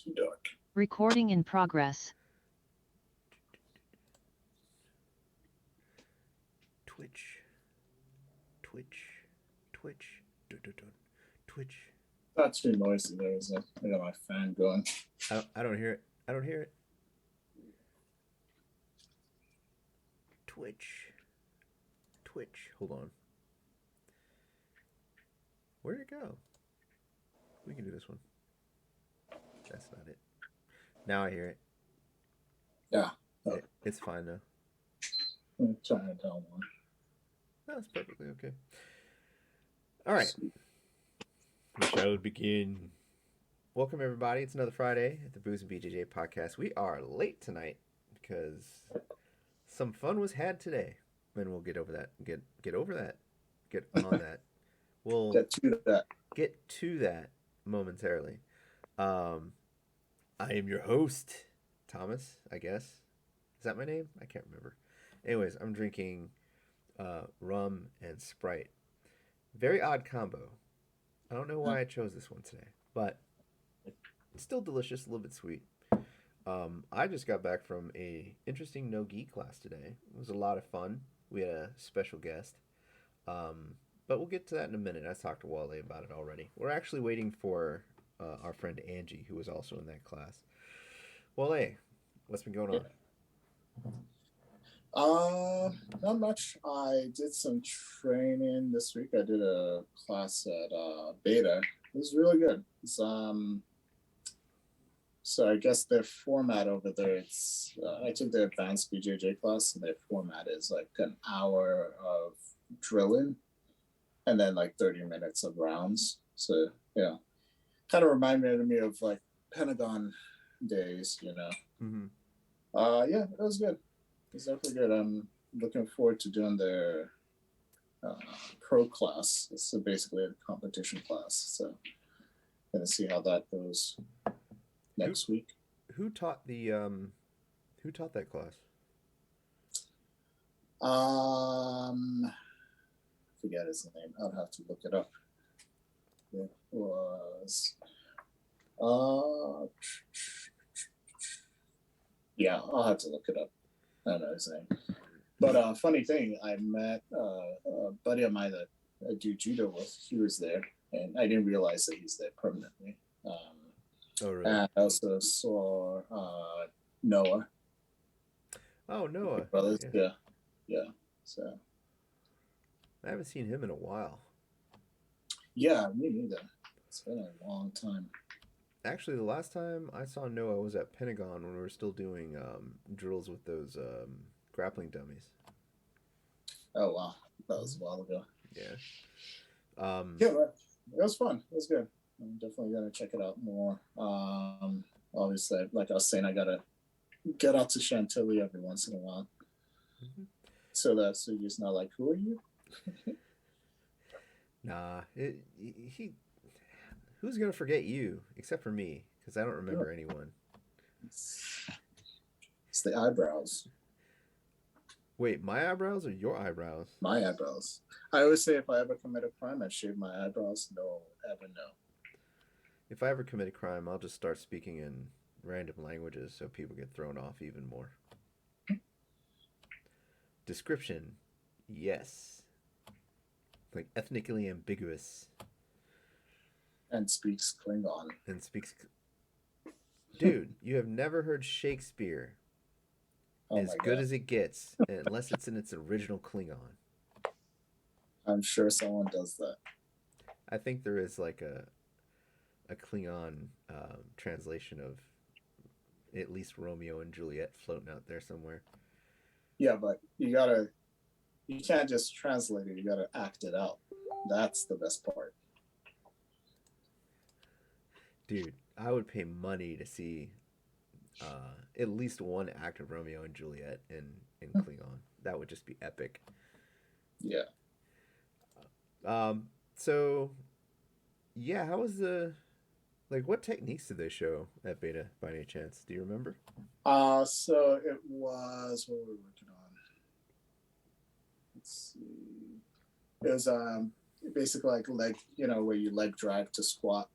Too dark. Recording in progress. Twitch. Twitch. Not too noisy. I got my fan going. I don't hear it. I don't hear it. Twitch. Hold on. Where'd it go? We can do this one. That's not it. Now I hear it. Yeah. Oh. It's fine though. I'm trying to tell one. That's perfectly okay. All right. We shall begin. Welcome everybody. It's another Friday at the Booze and BJJ podcast. We are late tonight because some fun was had today. And we'll get over that. Get over that. Get on that. We'll Get to that momentarily. I am your host, Thomas, I guess. Is that my name? I can't remember. Anyways, I'm drinking rum and Sprite. Very odd combo. I don't know why I chose this one today, but it's still delicious, a little bit sweet. I just got back from a interesting no-gi class today. It was a lot of fun. We had a special guest. But we'll get to that in a minute. I talked to Wole about it already. We're actually waiting for our friend Angie, who was also in that class. Wole, what's been going on? Not much. I did some training this week. I did a class at Beta. It was really good. It's, so I guess their format over there, it's I took the advanced BJJ class, and their format is like an hour of drilling and then like 30 minutes of rounds. So yeah, kind of reminded me of like Pentagon days, you know. Mm-hmm. Yeah, it was good. It's definitely good. I'm looking forward to doing their pro class. It's basically a competition class. So gonna see how that goes next week. Who taught that class? Forget his name. I'll have to look it up. It was yeah, I'll have to look it up. I don't know his name. But funny thing, I met a buddy of mine that I do judo with. He was there, and I didn't realize that he's there permanently. Oh, really? And I also saw Noah. Oh, Noah. Brothers, yeah. So I haven't seen him in a while. Yeah, me neither. It's been a long time. Actually, the last time I saw Noah was at Pentagon when we were still doing drills with those grappling dummies. Oh wow, that was a while ago. Yeah. Yeah, but it was fun. It was good. I'm definitely gonna check it out more. Obviously, like I was saying, I gotta get out to Chantilly every once in a while. Mm-hmm. So you're not like, who are you? Nah, who's gonna forget you except for me? Because I don't remember anyone. It's the eyebrows. Wait, my eyebrows or your eyebrows? My eyebrows. I always say if I ever commit a crime, I shave my eyebrows. No one will ever know. If I ever commit a crime, I'll just start speaking in random languages so people get thrown off even more. Description, yes. Like ethnically ambiguous. And speaks Klingon. Dude, you have never heard Shakespeare. As good as it gets, unless it's in its original Klingon. I'm sure someone does that. I think there is like a Klingon translation of at least Romeo and Juliet floating out there somewhere. Yeah, but you can't just translate it. You gotta act it out. That's the best part. Dude, I would pay money to see at least one act of Romeo and Juliet in Klingon. That would just be epic. Yeah. So, yeah, how was what techniques did they show at Beta by any chance? Do you remember? So it was, what were we working on? Let's see. It was basically like leg, where you leg drag to squat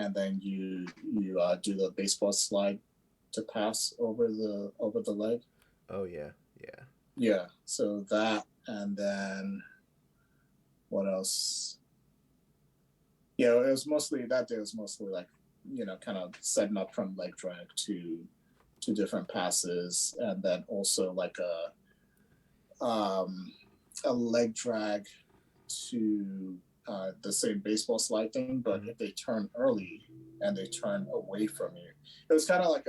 and then you do the baseball slide to pass over the leg. Oh yeah, yeah. Yeah. So that, and then what else? Yeah, it was mostly that day. Was mostly like, kind of setting up from leg drag to different passes, and then also like a leg drag to the same baseball slide thing, but if they turn early and they turn away from you, it was kind of like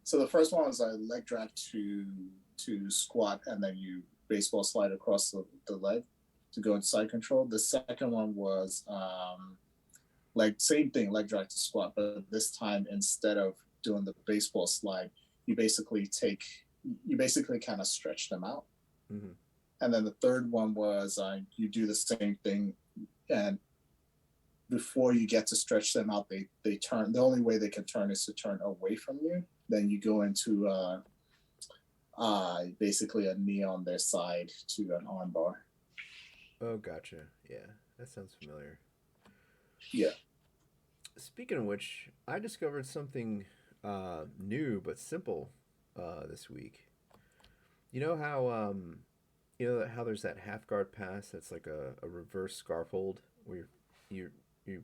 so the first one was a leg drag to squat, and then you baseball slide across the leg to go into side control. The second one was like same thing, leg drag to squat, but this time instead of doing the baseball slide, you basically kind of stretch them out. Mm-hmm. And then the third one was you do the same thing, and before you get to stretch them out, they turn. The only way they can turn is to turn away from you. Then you go into basically a knee on their side to an arm bar. Oh, gotcha. Yeah, that sounds familiar. Yeah. Speaking of which, I discovered something new but simple this week. You know how there's that half guard pass that's like a reverse scarf hold where you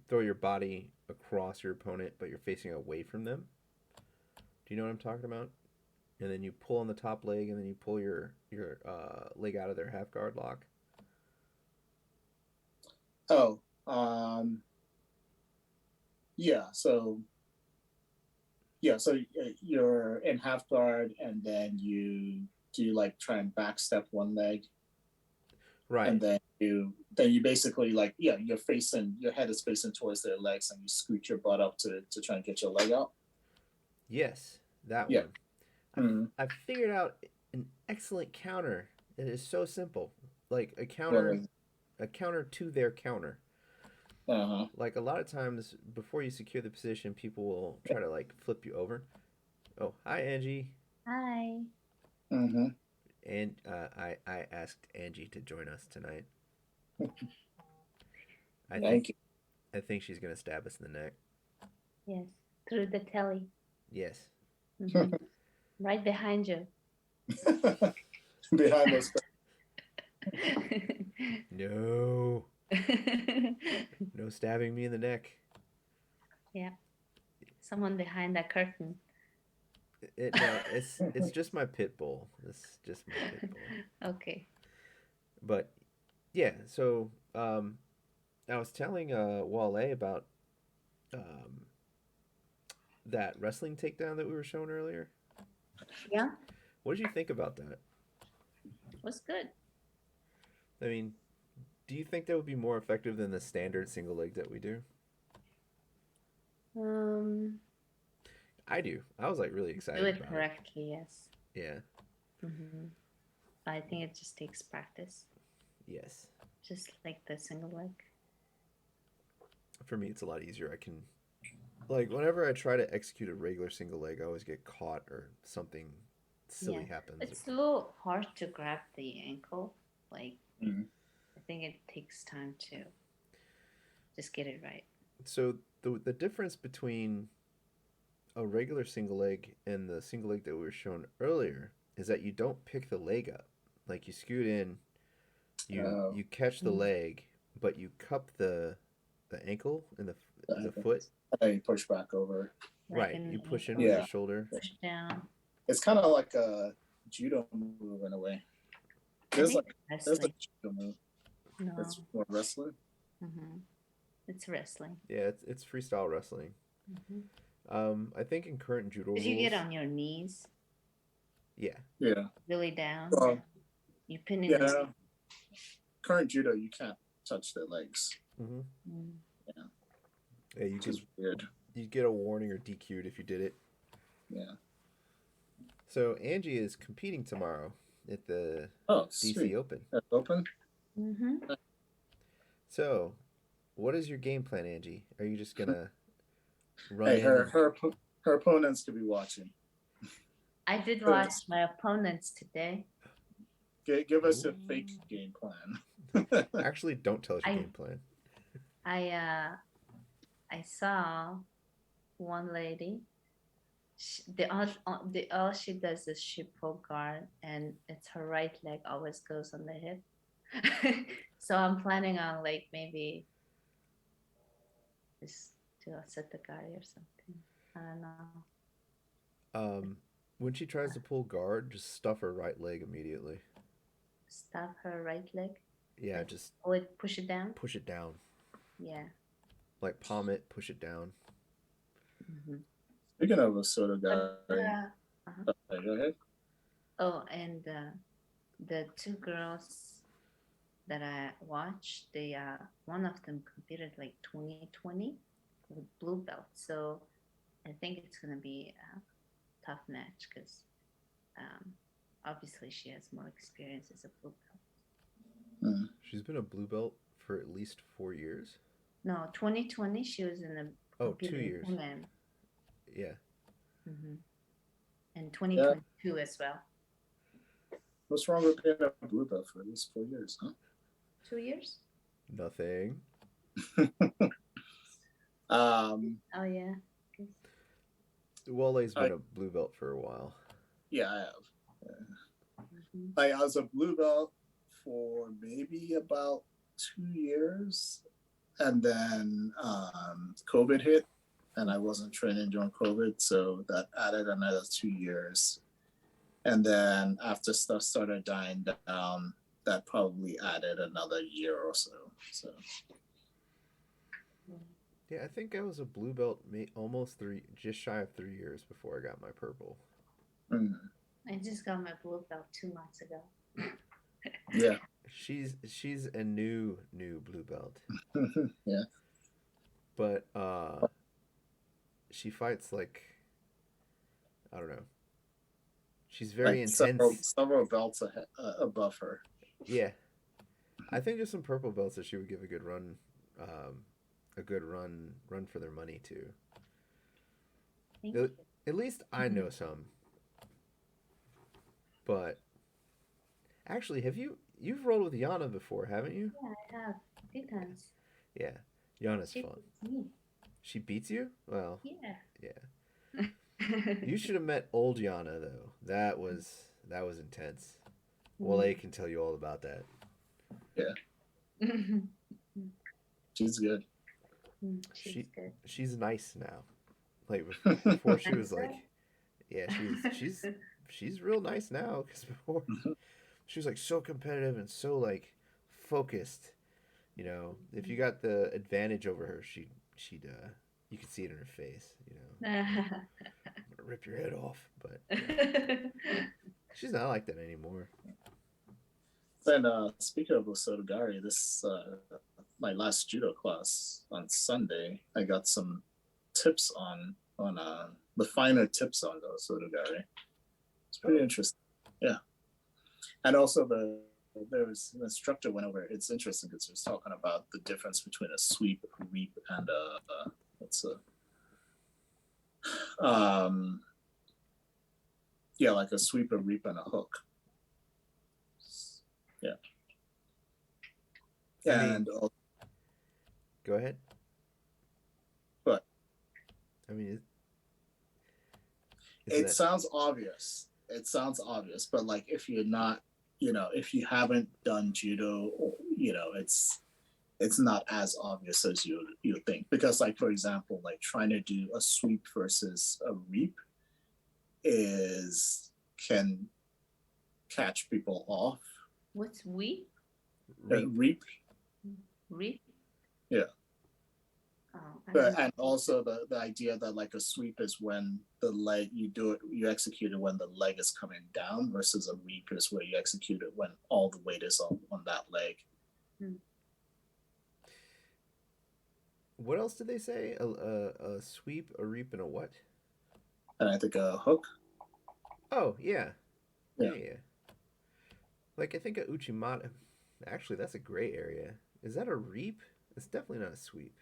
throw your body across your opponent but you're facing away from them. Do you know what I'm talking about? And then you pull on the top leg and then you pull your leg out of their half guard lock. Oh, yeah. So you're in half guard, and then you do like try and back step one leg, Right. and then you basically like your head is facing towards their legs, and you scoot your butt up to try and get your leg out. Yes, that Yeah. one. I figured out an excellent counter. It is so simple, like a counter to their counter. Uh-huh. Like a lot of times before you secure the position, people will try to like flip you over. Oh, hi Angie. Hi. Mm-hmm. And I asked Angie to join us tonight. Thank you. I think she's gonna stab us in the neck. Yes, through the telly. Yes. Mm-hmm. Right behind you. Behind those. No. No stabbing me in the neck. Yeah. Someone behind that curtain. No, it's just my pit bull. It's just my pit bull. Okay. But yeah, so I was telling Wole about that wrestling takedown that we were showing earlier. Yeah. What did you think about that? Was good. I mean, do you think that would be more effective than the standard single leg that we do? I do. I was like really excited. Do it about correctly, yes. Yeah. Mm-hmm. I think it just takes practice. Yes. Just like the single leg. For me, it's a lot easier. I can, like, whenever I try to execute a regular single leg, I always get caught or something silly happens. It's a little hard to grab the ankle. Like, I think it takes time to just get it right. So the difference between a regular single leg and the single leg that we were shown earlier is that you don't pick the leg up. Like you scoot in, you catch the leg, but you cup the ankle and the foot. And you push back over. Right. Like You push in with your shoulder. Push down. It's kind of like a judo move in a way. There's a judo move. No. It's more wrestling. Mm-hmm. It's wrestling. Yeah, it's freestyle wrestling. Mm-hmm. I think in current judo rules. Did you get on your knees? Yeah. Really down? You pin it. Yeah. Current judo, you can't touch their legs. Mm-hmm. Mm. Yeah, you get a warning or DQ'd if you did it. Yeah. So Angie is competing tomorrow at the DC sweet. Open. Open? Mm-hmm. So, what is your game plan, Angie? Are you just gonna run? Hey, her opponents to be watching. I did watch my opponents today. Give us a fake game plan. Actually, don't tell us your game plan. I saw one lady. All she does is she pull guard, and it's her right leg always goes on the hip. So I'm planning on like maybe just to set the guard or something. I don't know. When she tries to pull guard, just stuff her right leg immediately. Stuff her right leg. Yeah, Like, just push it down. push it down. Yeah. Like palm it, push it down. Mm-hmm. Speaking of a sort of guy, Uh-huh. go ahead. Oh, and the two girls that I watched, they one of them competed like 2020 with blue belt. So I think it's gonna be a tough match because obviously she has more experience as a blue belt. Mm. She's been a blue belt for at least 4 years. No, 2020 she was in a 2 years. women. Yeah. Mm-hmm. And 2022 as well. What's wrong with being a blue belt for at least 4 years, huh? 2 years? Nothing. Oh yeah. Wole's been a blue belt for a while. Yeah, I have. Yeah. Mm-hmm. Like I was a blue belt for maybe about 2 years, and then COVID hit, and I wasn't training during COVID, so that added another 2 years. And then after stuff started dying down, that probably added another year or so. So. Yeah, I think I was a blue belt almost just shy of 3 years before I got my purple. Mm. I just got my blue belt 2 months ago. Yeah. She's a new blue belt. Yeah. But she fights like, I don't know. She's very like intense. Several belts above her. Yeah, I think there's some purple belts that she would give a good run for their money to. At least I know some. But actually, you've rolled with Yana before, haven't you? Yeah, I have a few times. Yeah, Yana's She fun. beats me. She beats you? Well, yeah. You should have met old Yana though. That was intense. Wole can tell you all about that. Yeah. She's good. She's good. She's nice now. Like before she was like, yeah, she's real nice now, because before she was like so competitive and so like focused. You know, if you got the advantage over her, she'd you could see it in her face. You know, I'm gonna rip your head off. But she's not like that anymore. Then speaking of Osotogari, this my last judo class on Sunday, I got some tips on the finer tips on the Osotogari. It's pretty interesting. Yeah. And also there was an instructor went over. It's interesting because he was talking about the difference between a sweep, a reap, and like a sweep, a reap, and a hook. Yeah. And go ahead. But I mean, it sounds obvious. It sounds obvious, but like if you're not, if you haven't done judo, or, it's not as obvious as you think. Because like, for example, like trying to do a sweep versus a reap can catch people off. What's weep? Reap. Reap? Yeah. Oh, and also the idea that like a sweep is when the leg, you execute it when the leg is coming down, versus a reap is where you execute it when all the weight is on that leg. What else did they say? A sweep, a reap, and a what? And I think a hook. Oh, yeah. Like, I think a uchimata. Actually, that's a gray area. Is that a reap? It's definitely not a sweep.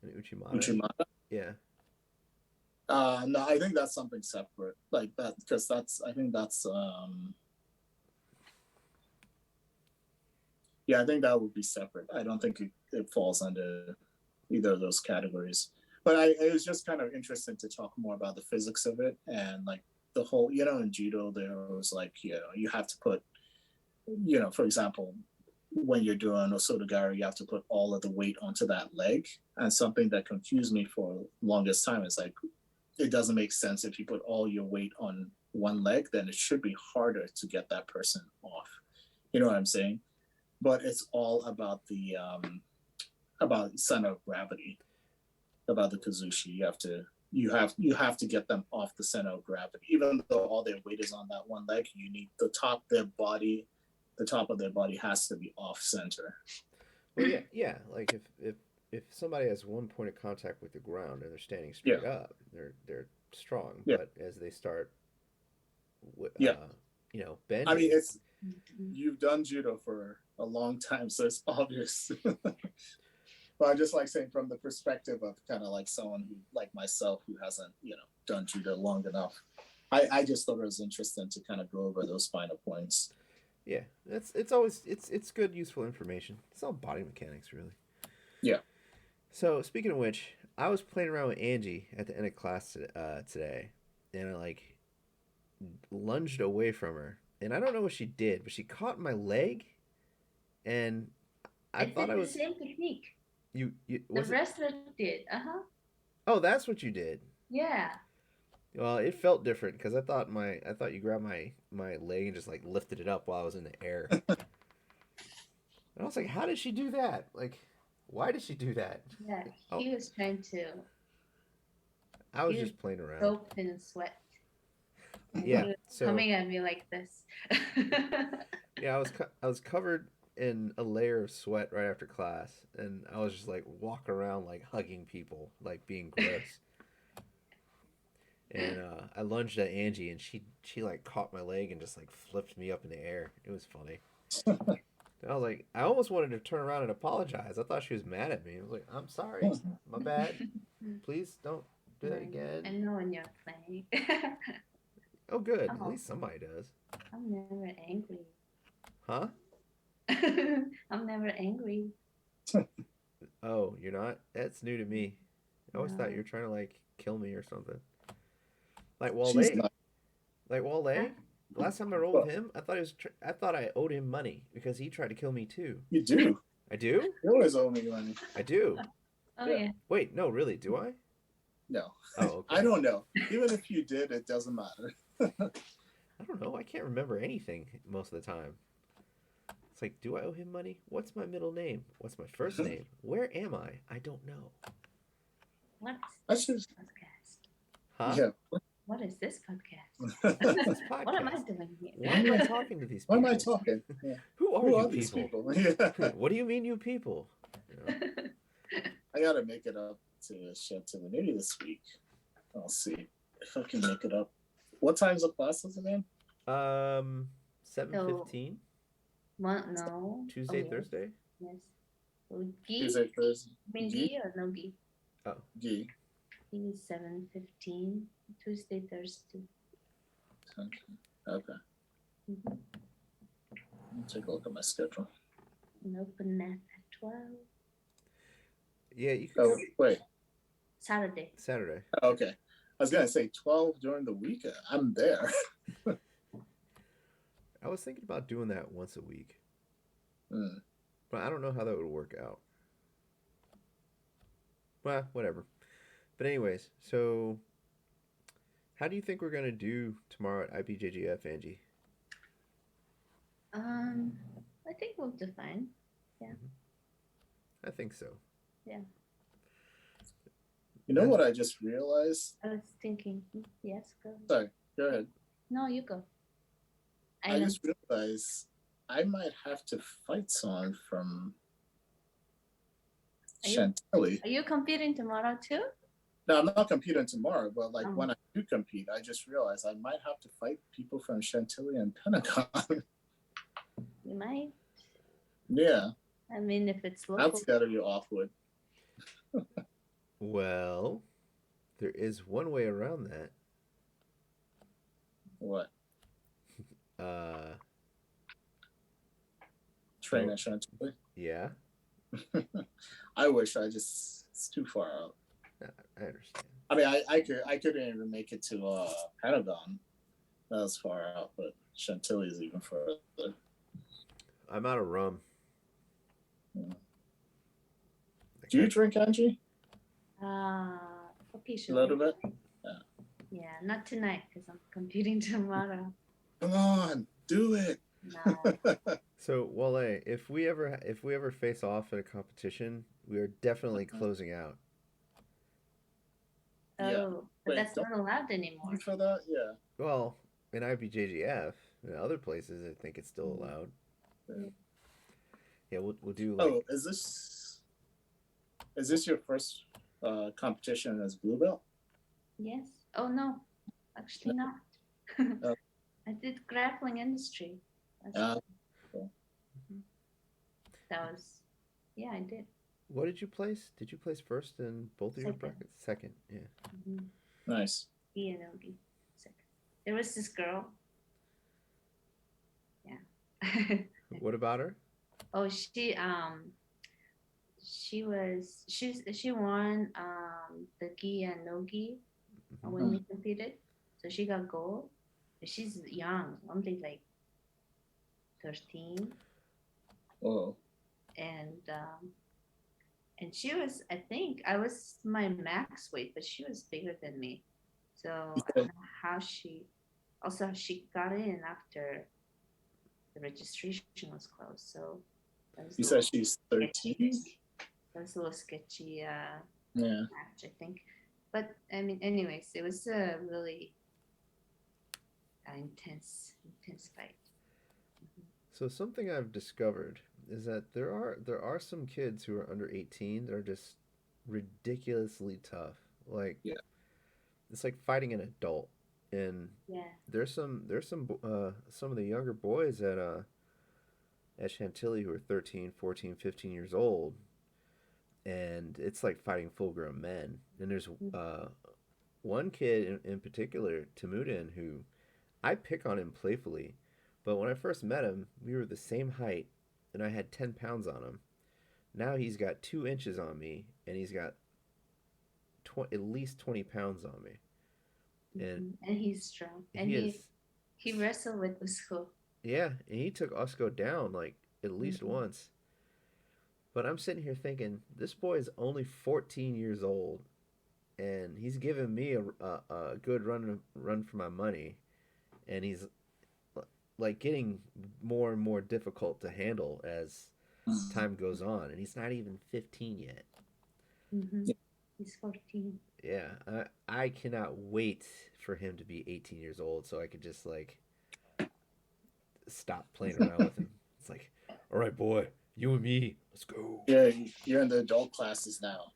An uchimata? Uchimata? Yeah. No, I think that's something separate. Like that, because I think that's yeah, I think that would be separate. I don't think it falls under either of those categories. But it was just kind of interesting to talk more about the physics of it and like the whole, in judo, there was like, you have to put, for example, when you're doing osotogari, you have to put all of the weight onto that leg. And something that confused me for longest time is like, it doesn't make sense if you put all your weight on one leg, then it should be harder to get that person off. You know what I'm saying? But it's all about the about center of gravity, about the kazushi. You have to get them off the center of gravity. Even though all their weight is on that one leg, you need the top of their body has to be off center. Well, yeah. Like if somebody has one point of contact with the ground and they're standing straight up, they're strong. Yeah. But as they start, bending. I mean, you've done judo for a long time, so it's obvious. But I'm just like saying from the perspective of kind of like someone who, like myself, who hasn't, done judo long enough. I just thought it was interesting to kind of go over those finer points. Yeah, it's always good, useful information. It's all body mechanics, really. Yeah. So speaking of which, I was playing around with Angie at the end of class today, and I like lunged away from her, and I don't know what she did, but she caught my leg, and I thought I was the same technique. You The was it? wrestler did. Oh, that's what you did. Yeah. Well, it felt different because I thought you grabbed my leg and just like lifted it up while I was in the air. And I was like, how did she do that? Like, why did she do that? Yeah, he was trying to. I was just playing around. Soaked in sweat. And Yeah, he was so coming at me like this. yeah, I was covered in a layer of sweat right after class, and I was just like walking around like hugging people, like being gross. And I lunged at Angie, and she like caught my leg and just like flipped me up in the air. It was funny. And I was like, I almost wanted to turn around and apologize. I thought she was mad at me. I was like, I'm sorry, my bad. Please don't do that again. I know when you're playing. Oh, good. At least somebody does. I'm never angry. Huh? I'm never angry. Oh, you're not? That's new to me. I always thought No. you were trying to like kill me or something. Like Wole. Like Wole. Last time I rolled with him, I thought I owed him money because he tried to kill me too. You do. I do? You always owe me money. I do. Oh yeah. Wait, no, really, do I? No. Oh, okay. I don't know. Even if you did, it doesn't matter. I don't know. I can't remember anything most of the time. It's like, do I owe him money? What's my middle name? What's my first name? Where am I? I don't know. What's this podcast? Huh? Yeah. What is this podcast? This podcast. What am I doing here? Why am I talking to these people? Why am I talking? Yeah. Who are Who you are these people? Yeah. What do you mean, you people? You know? I gotta make it up to Chantilly maybe this week. I'll see if I can make it up. What time's the classes again? 7:15. No. Tuesday, yes. Thursday. Yes. So gi? Tuesday, Thursday. Mean gi or no gi? Oh, Gi. Gi is 7:15. Tuesday, Thursday. Okay. Mm-hmm. I'll take a look at my schedule. And open nap at 12. yeah, you can. Oh wait. Saturday. Saturday. Okay. I was gonna say 12 during the week. I'm there. I was thinking about doing that once a week, Mm. but I don't know how that would work out. Well, whatever. But anyways, so how do you think we're gonna do tomorrow at IBJJF, Angie? I think we'll do fine. Yeah. I think so. Yeah. You know what I just realized? I was thinking, yes, go. Sorry, go ahead. No, you go. I just realized I might have to fight someone from Chantilly. Are you competing tomorrow too? No, I'm not competing tomorrow, but like Oh. when I do compete, I just realized I might have to fight people from Chantilly and Pentagon. You might. Yeah, I mean, if it's local. that's gotta be awkward. Well, there is one way around that. What? Uh, Train at Chantilly? yeah. I wish I just it's too far out. I understand. I mean, I couldn't even make it to Pentagon. That was far out, but Chantilly is even further. I'm out of rum. Yeah. Do you drink, Angie? Occasionally. A little bit. Yeah, not tonight because I'm competing tomorrow. Come on, do it. No. So, Wole, if we ever face off in a competition, we are definitely closing out. Oh, Yeah. but Wait, that's not allowed anymore. For that, yeah. Well, in IBJJF and other places, I think it's still allowed. Yeah, we'll do like. Oh, is this your first competition as blue belt? Yes. Oh no, actually not. Oh. I did grappling industry. Cool. That was, yeah, I did. What did you place? Did you place first in both of your Second. brackets? Second, yeah. Mm-hmm. Nice. Ogi. Second. There was this girl. Yeah. What about her? Oh, she won the gi and no gi when we competed. So she got gold. But she's young, only like 13. Oh. And she was, I think I was my max weight, but she was bigger than me. So I don't know how she got in after the registration was closed. So you said she's 13? That was a little sketchy yeah. match, I think. But I mean, anyways, it was a really intense fight. So something I've discovered is that there are some kids who are under 18 that are just ridiculously tough. Like, it's like fighting an adult. And there's some of the younger boys at Chantilly who are 13, 14, 15 years old, and it's like fighting full-grown men. And there's one kid in particular, Timudin, who I pick on him playfully, but when I first met him, we were the same height, and I had 10 pounds on him. Now he's got 2 inches on me, and he's got at least 20 pounds on me. And he's strong. And he wrestled with Usko. Yeah, and he took Usko down like at least once. But I'm sitting here thinking, this boy is only 14 years old, and he's giving me a good run for my money, and he's like getting more and more difficult to handle as time goes on, and he's not even 15 yet. He's 14. Yeah, I cannot wait for him to be 18 years old so I could just like stop playing around with him. It's like, all right, boy, you and me, let's go. Yeah, you're in the adult classes now.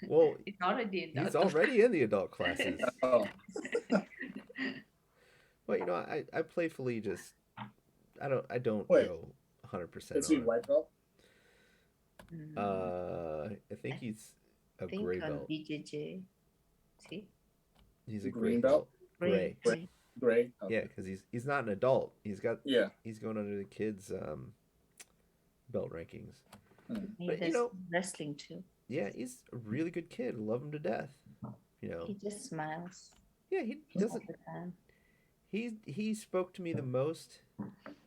Well, he's already in the adult classes. Oh. But you know, I playfully just I don't Wait, go 100%. Is he white belt? I think he's a gray belt. BJJ. See? He's a green belt. Gray. Okay. Yeah, because he's not an adult. He's going under the kids' belt rankings. But you know, wrestling too. Yeah, he's a really good kid. Love him to death. You know. He just smiles. Yeah, he doesn't. He spoke to me the most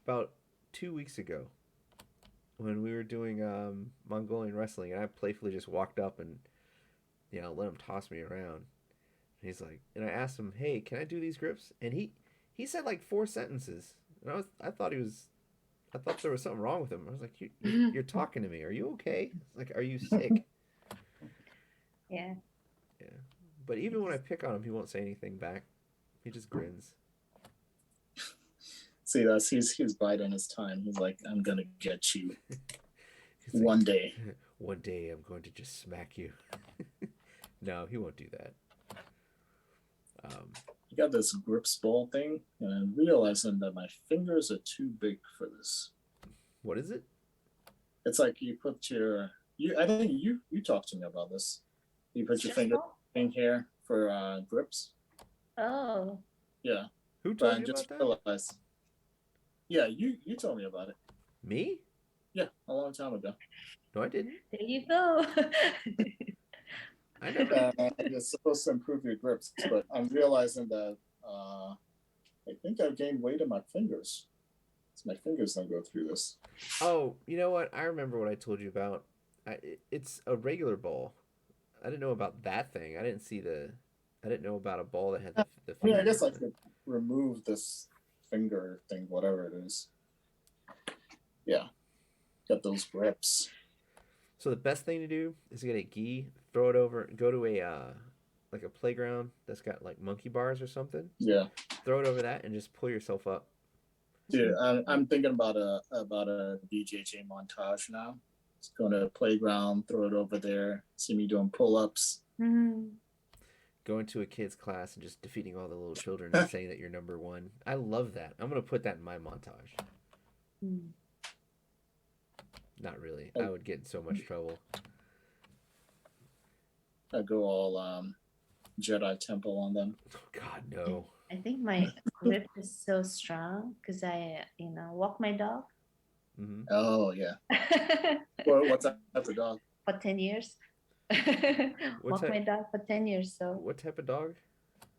about 2 weeks ago when we were doing Mongolian wrestling, and I playfully just walked up and let him toss me around. And he's like, and I asked him, "Hey, can I do these grips?" And he said like 4 sentences, and I thought there was something wrong with him. I was like, "You're talking to me? Are you okay?" Like, "Are you sick?" Yeah. Yeah. But even when I pick on him, he won't say anything back. He just grins. See, he's biding his time. He's like, I'm gonna get you one like, day. One day I'm going to just smack you. No, he won't do that. You got this grips ball thing, and I'm realizing that my fingers are too big for this. What is it? It's like you put I think you talked to me about this. You put your finger in here for grips. Oh. Yeah. Who told you about that? Realized. Yeah, you told me about it. Me? Yeah, a long time ago. No, I didn't. There you go. I never. It's supposed to improve your grips, but I'm realizing that I think I've gained weight in my fingers. So my fingers don't go through this. Oh, you know what? I remember what I told you about. It's a regular ball. I didn't know about that thing. I didn't see the. I didn't know about a ball that had the I mean, I fingers. guess I could remove this finger thing, whatever it is. Yeah, got those grips. So the best thing to do is get a gi, throw it over, go to a like a playground that's got like monkey bars or something. Yeah, Throw it over that and just pull yourself up. dude, I'm thinking about a BJJ montage now. Just going to a playground, throw it over there, see me doing pull-ups. Mhm. Going to a kid's class and just defeating all the little children and saying that you're number one. I love that. I'm gonna put that in my montage. Mm. Not really. I would get in so much trouble. I go all Jedi Temple on them. Oh God, no. I think my grip is so strong because I, walk my dog Mm-hmm. Oh yeah. Well, what's that for dog? for 10 years. What's Walk my that? dog for 10 years. So What type of dog?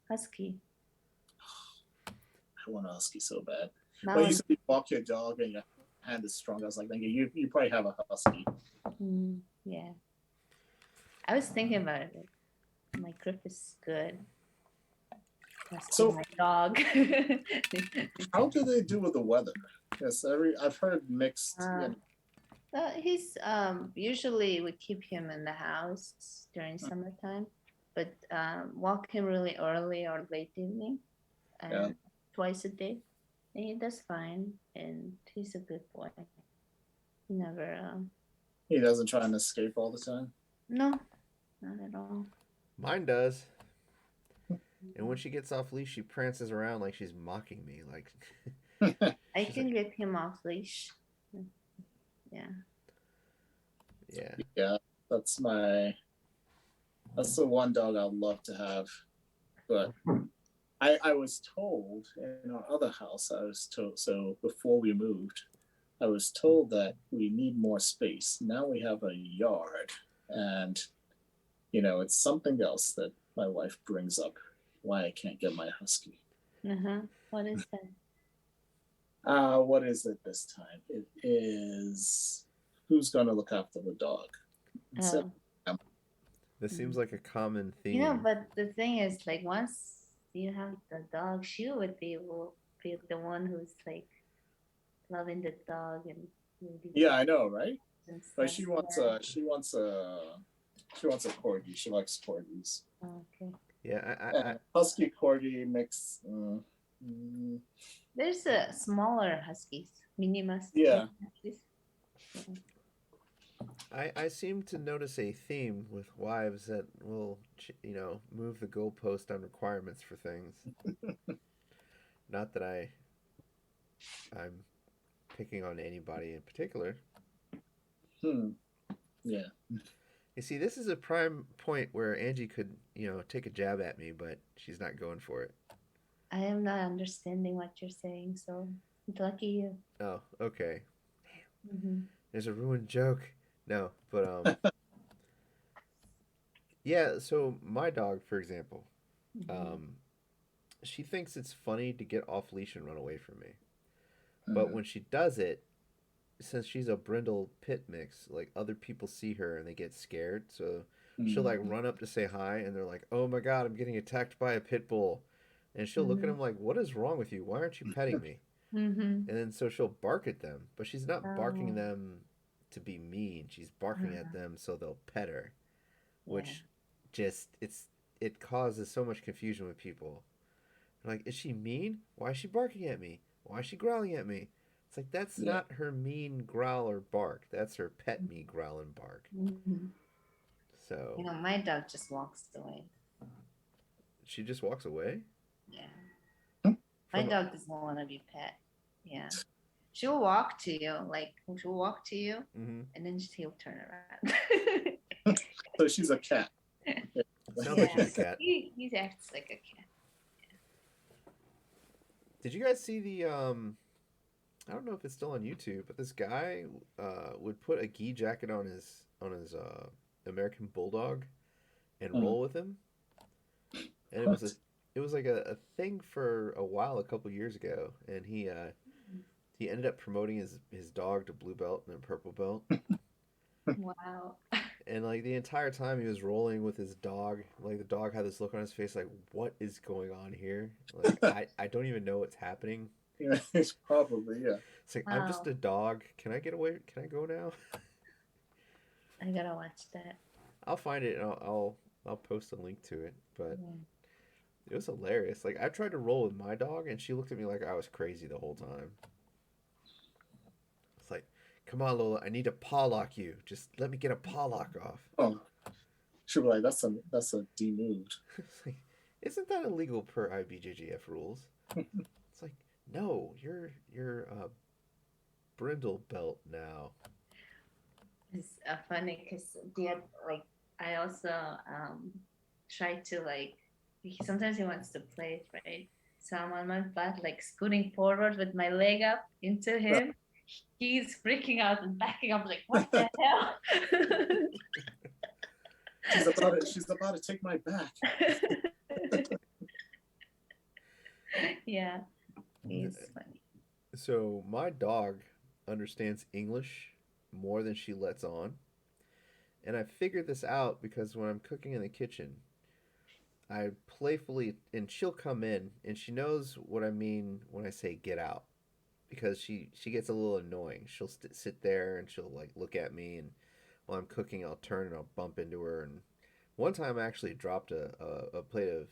husky. I want a husky so bad. Now, When you say walk your dog and your hand is strong, I was like, thinking you probably have a husky. yeah. I was thinking about it. Like, my grip is good. Must be So- my dog. How do they do with the weather? Yes, I've heard mixed. He's usually we keep him in the house during summertime, but walk him really early or late evening, and Yeah. twice a day, and he does fine, and he's a good boy. He never He doesn't try and escape all the time. no, not at all. Mine does. And when she gets off leash, she prances around like she's mocking me. Like, I can get him off leash. Yeah. yeah. Yeah, that's the one dog I'd love to have. But I was told in our other house, so before we moved, I was told that we need more space. Now we have a yard, and it's something else that my wife brings up why I can't get my husky. What is that? What is it this time? It is who's gonna look after the dog. So, This seems like a common theme. But the thing is, like, once you have the dog, she would be the one who's like loving the dog and maybe yeah, I know, right? and But stuff. she wants a corgi. She likes corgis. Okay. Yeah, Husky corgi mix. There's a smaller huskies, mini huskies. Yeah. I seem to notice a theme with wives that will, move the goalpost on requirements for things. Not that I'm picking on anybody in particular. Yeah. You see, this is a prime point where Angie could, take a jab at me, but she's not going for it. I am not understanding what you're saying, so lucky you. Oh, okay. Mm-hmm. There's a ruined joke. No, but yeah. So my dog, for example, she thinks it's funny to get off leash and run away from me. But when she does it, since she's a brindle pit mix, like other people see her and they get scared. So she'll like run up to say hi, and they're like, "Oh my God, I'm getting attacked by a pit bull," and she'll look at them like, "What is wrong with you? Why aren't you petting me?" And then so she'll bark at them, but she's not barking them to be mean. She's barking at them so they'll pet her, which it causes so much confusion with people. They're like, is she mean? Why is she barking at me? Why is she growling at me? It's like, that's not her mean growl or bark. That's her pet me growl and bark. So my dog just walks away. she just walks away? Yeah. My dog doesn't want to be pet. Yeah. She'll walk to you, and then she'll turn around. So she's a cat. Sounds like she's a cat. He acts like a cat. Did you guys see the I don't know if it's still on YouTube, but this guy would put a gi jacket on his American Bulldog and Mm. roll with him, and What? it was like a thing for a while, a couple years ago, and he ended up promoting his dog to blue belt and then purple belt. Wow. And like the entire time he was rolling with his dog, like the dog had this look on his face like, what is going on here? Like I don't even know what's happening. Yeah, it's probably, yeah. It's like I'm just Wow. a dog. Can I get away? Can I go now? I gotta watch that. I'll find it and I'll post a link to it. But Yeah. it was hilarious. Like I tried to roll with my dog and she looked at me like I was crazy the whole time. It's like, come on, Lola, I need to paw lock you. Just let me get a paw lock off. Oh, she'll be like, that's a demood. It's like, isn't that illegal per IBJJF rules? It's like, no, you're a brindle belt now. It's funny because like I also try to like sometimes he wants to play, right? So I'm on my butt like scooting forward with my leg up into him. He's freaking out and backing up like what the hell? She's about to take my back. Yeah, he's funny. So my dog understands English more than she lets on. And I figured this out because when I'm cooking in the kitchen, I playfully, and she'll come in and she knows what I mean when I say get out because she gets a little annoying. She'll sit there and she'll like look at me, and while I'm cooking, I'll turn and I'll bump into her. And one time I actually dropped a plate of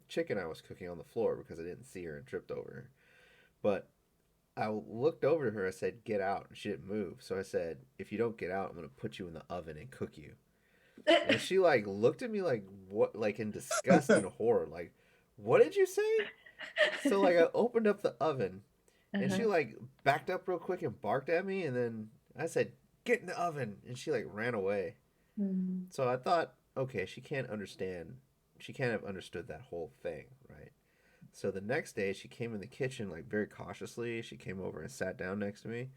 chicken I was cooking on the floor because I didn't see her and tripped over her. But I looked over to her. I said, "Get out," and she didn't move. So I said, "If you don't get out, I'm gonna put you in the oven and cook you." And she like looked at me like what, like in disgust and horror, like, "What did you say?" So like I opened up the oven, and she Uh-huh. like backed up real quick and barked at me, and then I said, "Get in the oven," and she like ran away. Mm. So I thought, okay, she can't understand. She can't have understood that whole thing, right? So the next day, she came in the kitchen like very cautiously. She came over and sat down next to me.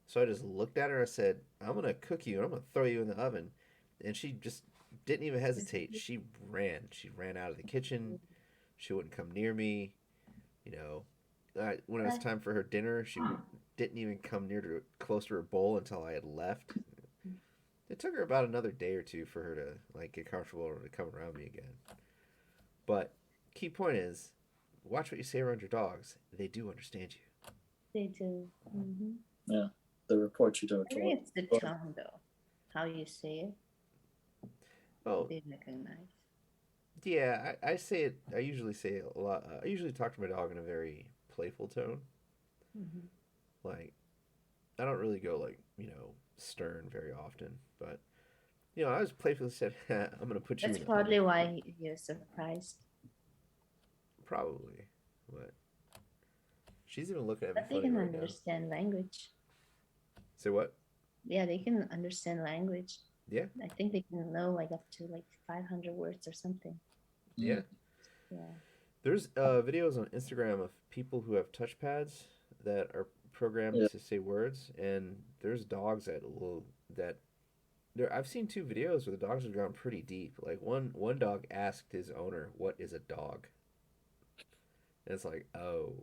So I just looked at her. I said, "I'm gonna cook you and I'm gonna throw you in the oven." And she just didn't even hesitate. She ran. She ran out of the kitchen. She wouldn't come near me. You know, when it was time for her dinner, she didn't even come close to her bowl until I had left. It took her about another day or two for her to like get comfortable to come around me again. But key point is, watch what you say around your dogs. They do understand you. They do. Mm-hmm. Yeah, the report you do I it think it's the to. tone though, how you say it. Oh, They recognize. yeah, I say it. I usually say it a lot. I usually talk to my dog in a very playful tone. Mm-hmm. Like, I don't really go like, stern very often. But, I was playfully said, I'm going to put you That's in the probably oven. why you're surprised. Probably. But she's even looking at me But they funny can right now. understand language. Say what? Yeah, they can understand language. Yeah. I think they can know like up to like 500 words or something. Yeah. Yeah. There's videos on Instagram of people who have touchpads that are programmed Yeah. to say words, and there's dogs that there. I've seen two videos where the dogs have gone pretty deep. Like one dog asked his owner, "What is a dog?" And it's like, oh,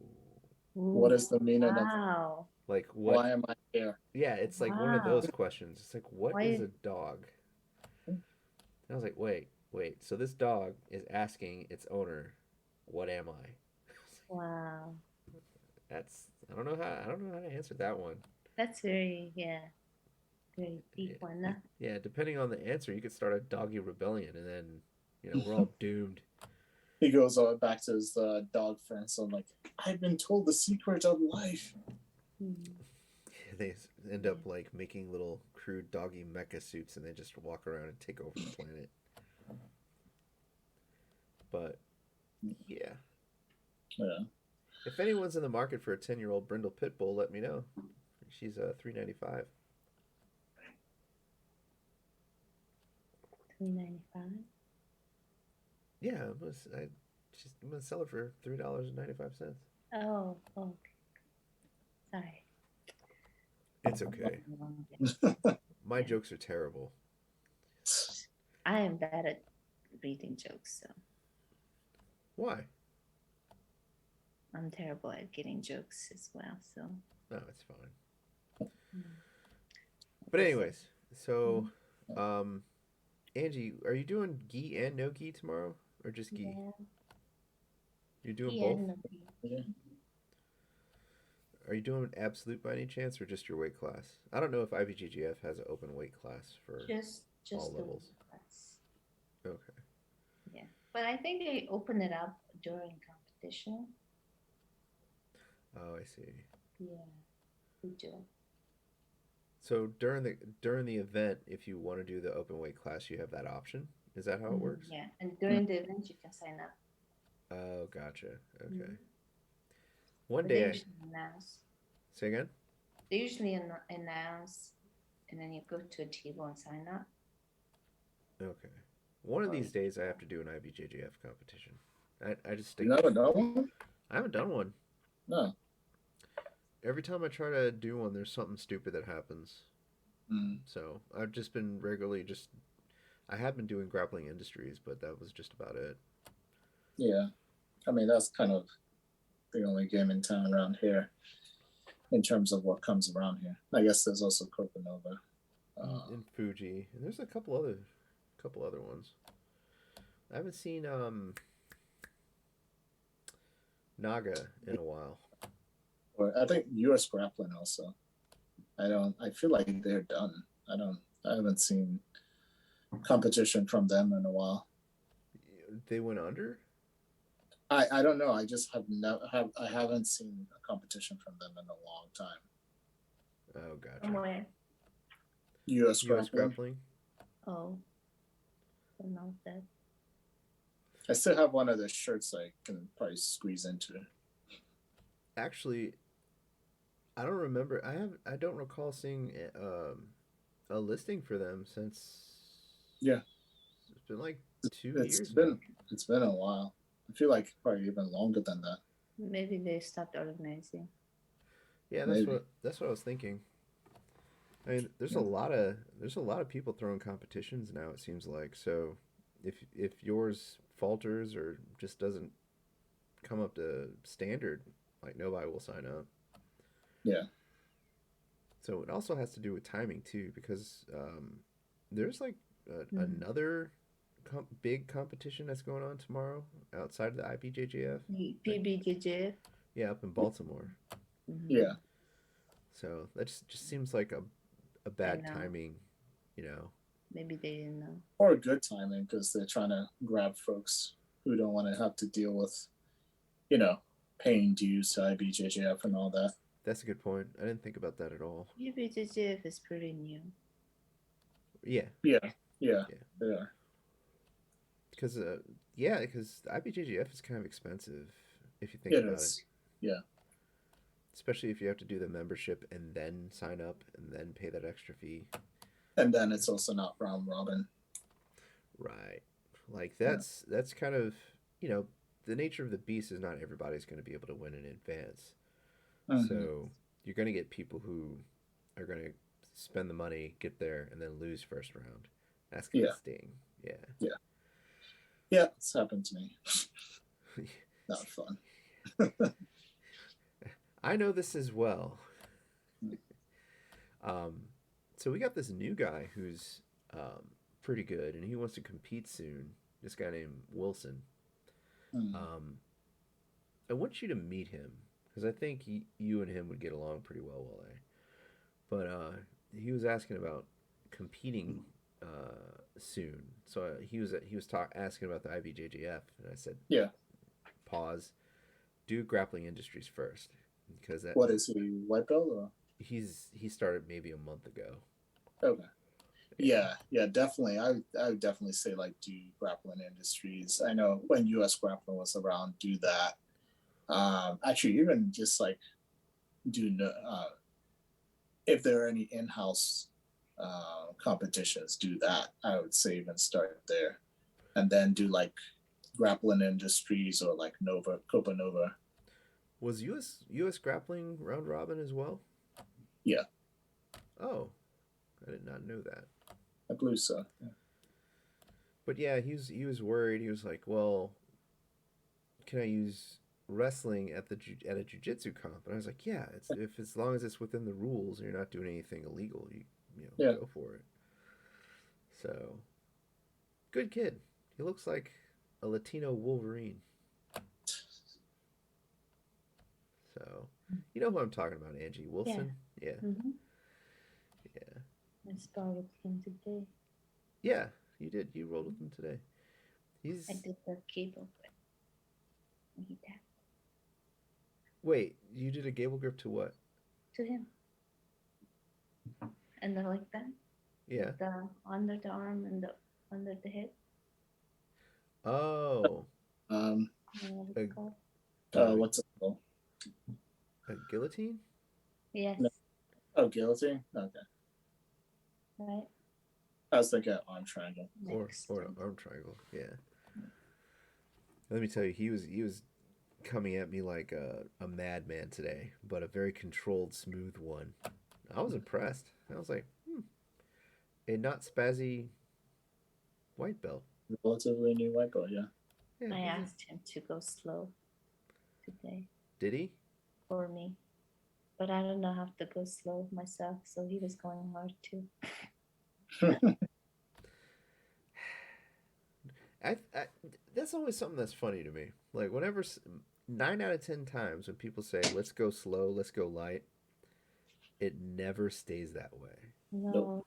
What is the meaning of Wow. like what? why am I here? Yeah, it's like one of Wow. those questions. It's like, what is Why? a dog? And I was like, wait. So this dog is asking its owner, "What am I?" Wow. That's I don't know how to answer that one. That's very, yeah, very deep one. Huh? Yeah, depending on the answer, you could start a doggy rebellion, and then we're all doomed. He goes back to his dog friends. So I'm like, I've been told the secret of life. Hmm. They end up like making little crude doggy mecha suits, and they just walk around and take over the planet. But yeah, Yeah. if anyone's in the market for a 10-year-old brindle pit bull, let me know. She's $3.95. $3.95. Yeah, I'm gonna sell it for $3.95. Oh, okay. Sorry. It's okay. My jokes are terrible. I am bad at reading jokes, so Why? I'm terrible at getting jokes as well. So. No, it's fine. Mm. But anyways, so Angie, are you doing gi and no gi tomorrow, or just gi? Yeah. You're doing Gi both? and no gi. Yeah. Are you doing absolute by any chance, or just your weight class? I don't know if IBJJF has an open weight class for Just all the levels. class. Okay. Yeah, but I think they open it up during competition. Oh, I see. Yeah, we do. So during the event, if you want to do the open weight class, you have that option. Is that how it works? Yeah, and during the event you can sign up. Oh, gotcha. Okay. Mhm. One But they day, usually announce. say again. They usually announce, and then you go to a table and sign up. Okay. One of Or these days, I have to do an IBJJF competition. I just You stick. never done one? I haven't done one. No. Every time I try to do one, there's something stupid that happens. Mm. So I've just been regularly just. I have been doing Grappling Industries, but that was just about it. Yeah. I mean, that's kind of the only game in town around here in terms of what comes around here. I guess there's also Copanova. In Fuji, and there's a couple other ones. I haven't seen Naga in a while. Or I think US Grappling also. I feel like they're done. I haven't seen competition from them in a while. They went under? I don't know. I just I haven't seen a competition from them in a long time. Oh, gotcha. somewhere. US US Grappling. Grappling? Oh, don't know that. I still have one of the shirts I can probably squeeze into. Actually, I don't remember. I don't recall seeing a listing for them since. Yeah. It's been like 2 It's years been now. it's been a while. I feel like probably even longer than that. Maybe they stopped organizing. Yeah, Maybe. that's what I was thinking. I mean, there's a lot of people throwing competitions now. It seems like so. If yours falters or just doesn't come up to standard, like nobody will sign up. Yeah. So it also has to do with timing too, because there's like Mhm. another big competition that's going on tomorrow outside of the IBJJF. PBJJF. Yeah, up in Baltimore. Yeah. So that just seems like a bad know. timing, you know. Maybe they didn't know. Or good timing because they're trying to grab folks who don't want to have to deal with, paying dues to IBJJF and all that. That's a good point. I didn't think about that at all. PBJJF is pretty new. Yeah. Yeah. They are. Because because IBJJF is kind of expensive if you think It about is. it. Yeah. Especially if you have to do the membership and then sign up and then pay that extra fee. And then it's also not round robin. Right. Like that's kind of, the nature of the beast is not everybody's going to be able to win in advance. Mhm. So you're going to get people who are going to spend the money, get there, and then lose first round. That's going to sting. Yeah. Yeah, it's happened to me. Not fun. I know this as well. So we got this new guy who's pretty good, and he wants to compete soon. This guy named Wilson. I want you to meet him because I think you and him would get along pretty well, Wole. But he was asking about competing soon. So he was asking about the IBJJF, and I said, Yeah. Pause. Do Grappling Industries first because that. What is he, white belt or? He started maybe a month ago. Okay. Yeah, definitely. I would definitely say like do Grappling Industries. I know when US Grappling was around, do that. Actually, even just like do if there are any in-house competitions, do that. I would say even start there, and then do like Grappling Industries or like Copa Nova. Was US grappling round robin as well? Yeah. Oh, I did not know that. I believe so. Yeah. But yeah, he was worried. He was like, "Well, can I use wrestling at at a jujitsu comp?" And I was like, "Yeah, it's if as long as it's within the rules and you're not doing anything illegal, Yeah. go for it." So, good kid. He looks like a Latino Wolverine. So, you know who I'm talking about, Angie Wilson? Yeah. Mm-hmm. Yeah. I sparred with him today. Yeah, you did. You rolled with him today. I did the cable grip. He tapped Wait, you did a gable grip to what? to him. And then like that. Yeah. The under the arm and the under the head. Oh. I don't know what it's called. What's it called? A guillotine? Yes. No. Oh, guillotine? Okay. Right. I was thinking arm triangle. Or an arm triangle. Yeah. Let me tell you, he was coming at me like a madman today, but a very controlled, smooth one. I was impressed. I was like, a not spazzy white belt. Relatively new white belt, yeah. Yeah, I asked him to go slow today did he? for me. But I don't know how to go slow myself, so he was going hard too. I that's always something that's funny to me. Like whenever 9 out of 10 times when people say let's go slow, let's go light, it never stays that way. No.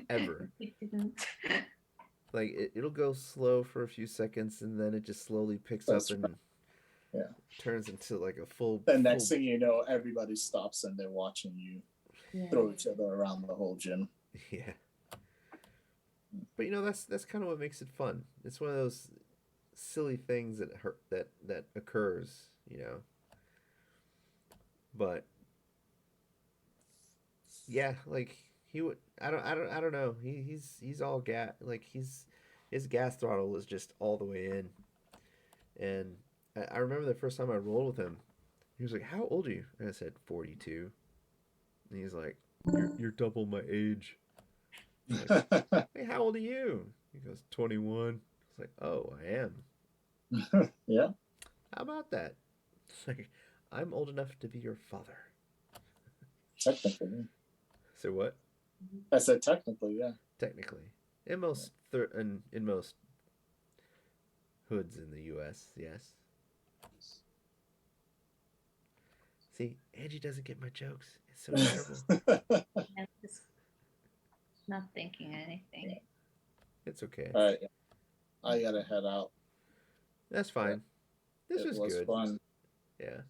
Ever. It didn't. Like it'll go slow for a few seconds and then it just slowly picks That's up and Yeah. turns into like a full. The next thing you know, everybody stops and they're watching you Yeah. throw each other around the whole gym. Yeah. But you know that's kind of what makes it fun. It's one of those silly things that occurs, you know. But yeah, like he would. I don't know. He's all gas. Like his gas throttle was just all the way in. And I remember the first time I rolled with him, he was like, "How old are you?" And I said, 42. And he's like, "You're double my age." I'm like, "Hey, how old are you?" He goes, 21. It's like, "Oh, I am." Yeah. How about that? It's like, I'm old enough to be your father. Technically. So what? I said technically, yeah. Technically, in most in most hoods in the U.S., yes. See, Angie doesn't get my jokes. It's so terrible. I'm just not thinking anything. It's okay. All right. I gotta head out. That's fine. This It was good. fun. Yeah.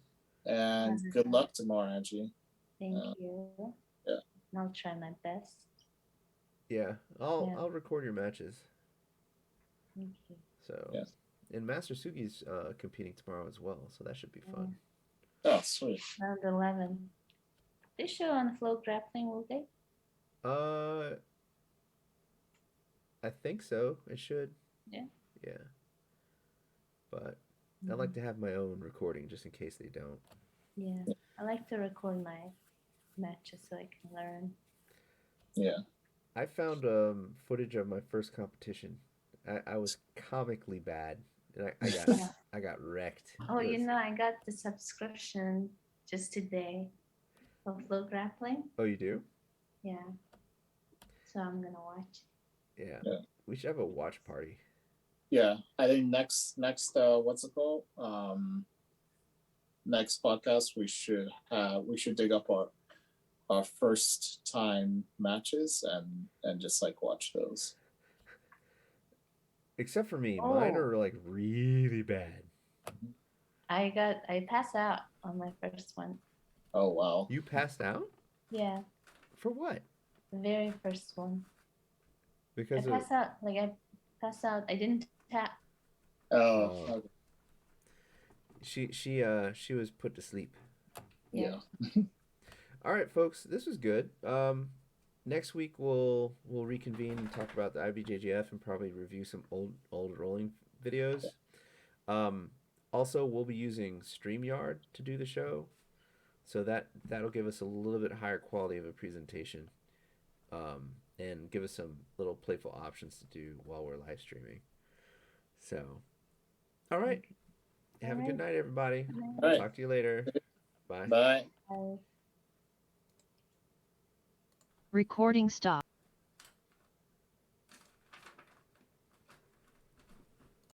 And good luck tomorrow, Angie. Thank you. Yeah. I'll try my best. Yeah. I'll record your matches. Thank you. So. Yeah. And Master Sugi's competing tomorrow as well, so that should be fun. Oh, sweet. Round 11. They show on Flow Grappling, will they? I think so. It should. Yeah. Yeah. But I like to have my own recording just in case they don't. Yeah. I like to record my matches so I can learn. Yeah. I found footage of my first competition. I was comically bad, and I got wrecked. Oh, you know, I got the subscription just today of Flow Grappling. Oh, you do? Yeah. So I'm gonna watch. Yeah. We should have a watch party. Yeah. I think next what's it called? Next podcast we should dig up our first time matches and just like watch those. Except for me, mine are like really bad. I passed out on my first one. Oh wow. You passed out? Yeah. For what? The very first one. Because I passed out. I didn't tap. Oh. Okay. She was put to sleep. Yeah. All right, folks, this was good. Next week we'll reconvene and talk about the IBJJF and probably review some old rolling videos. Also, we'll be using StreamYard to do the show, so that'll give us a little bit higher quality of a presentation, and give us some little playful options to do while we're live streaming. So, all right. Have a good night, everybody. All right. Talk to you later. Bye. Bye. Recording stop.